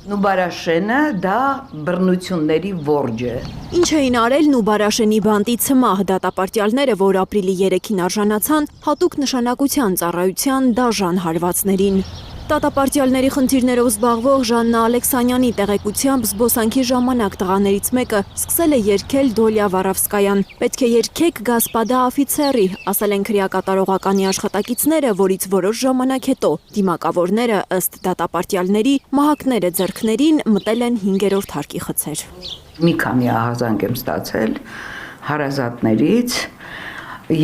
Նուբարաշենը դա բռնությունների որջ է։ Ինչ էին արել Նուբարաշենի բանտի ցմահ դատապարտյալները, որ ապրիլի 3-ին արժանացան հատուկ նշանակության ծառայության դաժան հարվածներին։ Դատապարտյալների խնդիրներով զբաղվող Ժաննա Ալեքսանյանի տեղեկությամբ զբոսանքի ժամանակ տղաներից մեկը սկսել է երգել Դոլյա Վարավսկայան։ Պետք է երգեք Գասպադա Աֆիցերի, ասել են քրեակատարողականի աշխատակիցները, որից որոշ ժամանակ հետո դիմակավորները ըստ դատապարտյալների մահակները ձեռքներին մտել են 5-րդ հարկի խցեր։ Մի քանի ահազանգ եմ ստացել հարազատներից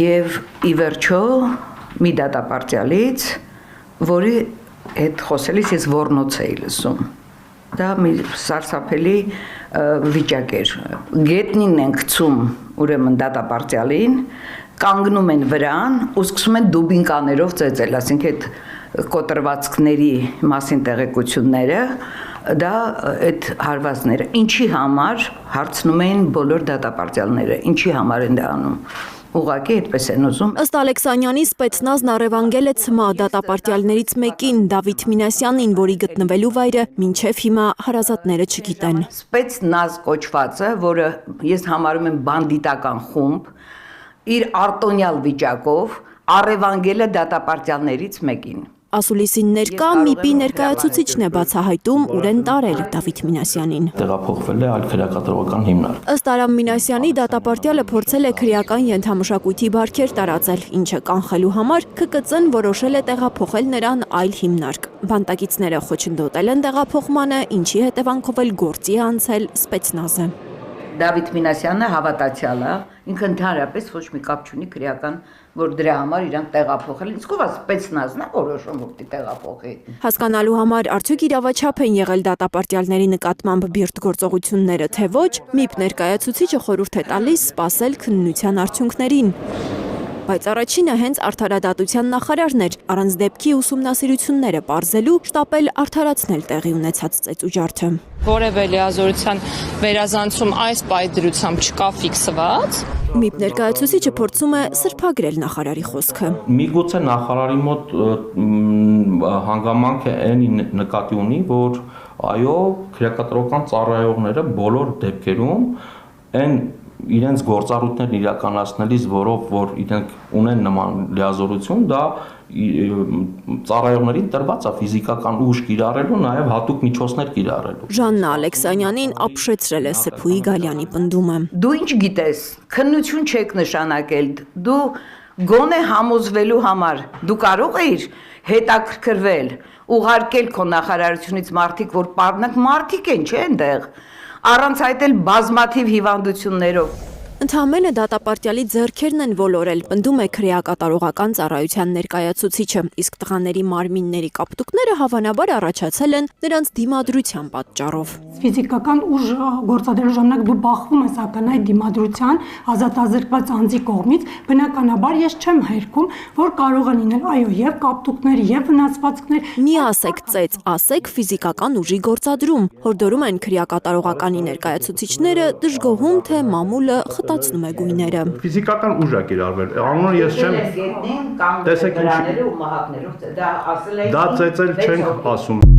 եւ ի վերջո մի դատապարտյալից, որի հետ խոսելիս ես ոռնոց էի լսում։ Դա մի սարսափելի վիճակ էր։ Գետնին են գցում ուրեմն դատապարտյալին, կանգնում են վրան ու սկսում են դուբինկաներով ծեծել, ասենք այդ կոտրվածքների մասին տեղեկությունները, դա այդ հարվածները։ Ինչի համար հարցնում էին բոլոր դատապարտյալները, ինչի համար են դա անում։ Ուղղակի այդպես են ուզում։ Ըստ Ալեքսանյանի Սպեցնազն առևանգել է ցմահ դատապարտյալներից մեկին Դավիթ Մինասյանին, որի գտնվելու վայրը մինչև հիմա հարազատները չգիտեն։ Սպեցնազ կոչվածը, որը ես համարում եմ բանդիտական խումբ, իր արտոնյալ վիճակով առևանգել է դատապարտյալներից մեկին։ Ասուլիսին ներկա ՄԻՊ-ի ներկայացուցիչն է բացահայտում ուր են տարել Դավիթ Մինասյանին։ Տեղափոխվել է այլ քրեակատարողական հիմնարկ։ Ըստ Արամ Մինասյանի դատապարտյալը փորձել է քրեական ենթամշակույթի բարքեր տարածել, ինչը կանխելու համար ԿԿԾ-ն որոշել է տեղափոխել նրան այլ հիմնարկ։ Բանտակիցները խոչընդոտել են տեղափոխմանը, ինչի հետևանքով էլ գործի է անցել Սպեցնազը։ Դավիթ Մինասյանը հավատացյալ է, ինքը ընդհանրապես ոչ մի կապ չունի քրեական, որ դրա համար իրանք տեղափոխել են։ Իսկ ով է Սպեցնազն է որոշում, որ պիտի տեղափոխի։ Հասկանալու համար արդյոք իրավաչափ են եղել դատապարտյալների նկատմամբ բիրտ գործողությունները, թե ոչ, ՄԻՊ ներկայացուցիչը խորհուրդ է տալիս սպասել քննության արդյունքներին։ Բայց առաջինը հենց արդարադատության նախարարն էր, առանց դեպքի ուսումնասիրությունները պարզելու, շտապել արդարացնել տեղի ունեցած ծեծուջարդը։ Որևէ լիազորության վերազանցում այս պայդրությամբ չկա ֆիքսված։ ՄԻՊ ներկայացուցիչը փորձում է սրբագրել նախարարի խոսքը։ Միգուցե նախարարի մոտ հանգամանք է այն նկատի ունի, որ այո, քրեակատարողական ծառայողները բոլոր դեպքերում այն իրենց գործառույթներն իրականացնելիս, որով որ իրենք ունեն նման լիազորություն, դա ծառայողներին տրված է ֆիզիկական ուժ կիրառելու, նաև հատուկ միջոցներ կիրառելու։ Ժաննա Ալեքսանյանին ապշեցրել է Սեփուի Գալյանի պնդումը։ Դու ինչ գիտես, քննություն չեք նշանակել, դու գոնե համոզվելու համար, դու կարող ես հետաքրքրվել, ուղարկել քո նախարարությունից մարդիկ, որ պարնակ մարդիկ են, չէ՞ այնտեղ, առանց այդ էլ բազմաթիվ հիվանդություններով։ Ընդհանրապես դատապարտյալի ձեռքերն են ոլորել, պնդում է քրեակատարողական ծառայության ներկայացուցիչը, իսկ տղաների մարմինների կապտուկները հավանաբար առաջացել են նրանց դիմադրության պատճառով։ Ֆիզիկական ուժ գործադրելու ժամանակ դու բախվում ես ակնհայտ դիմադրության ազատազրկված անձի կողմից, բնականաբար ես չեմ հերքում, որ կարող են լինել այո եւ կապտուկներ եւ վնասվածքներ։ Մի ասեք ծեծ, ասեք ֆիզիկական ուժի գործադրում, հորդորում են քրեակատարողականի ներկայացուցիչները, դժգոհում թե մամուլը խտացնում է գույները։ Ֆիզիկական ուժ է կիրառվել, անունը ես չեմ տեսեք ինչի։ ու մահակներով դա ասել է։ Դա ծեծել չենք ասում։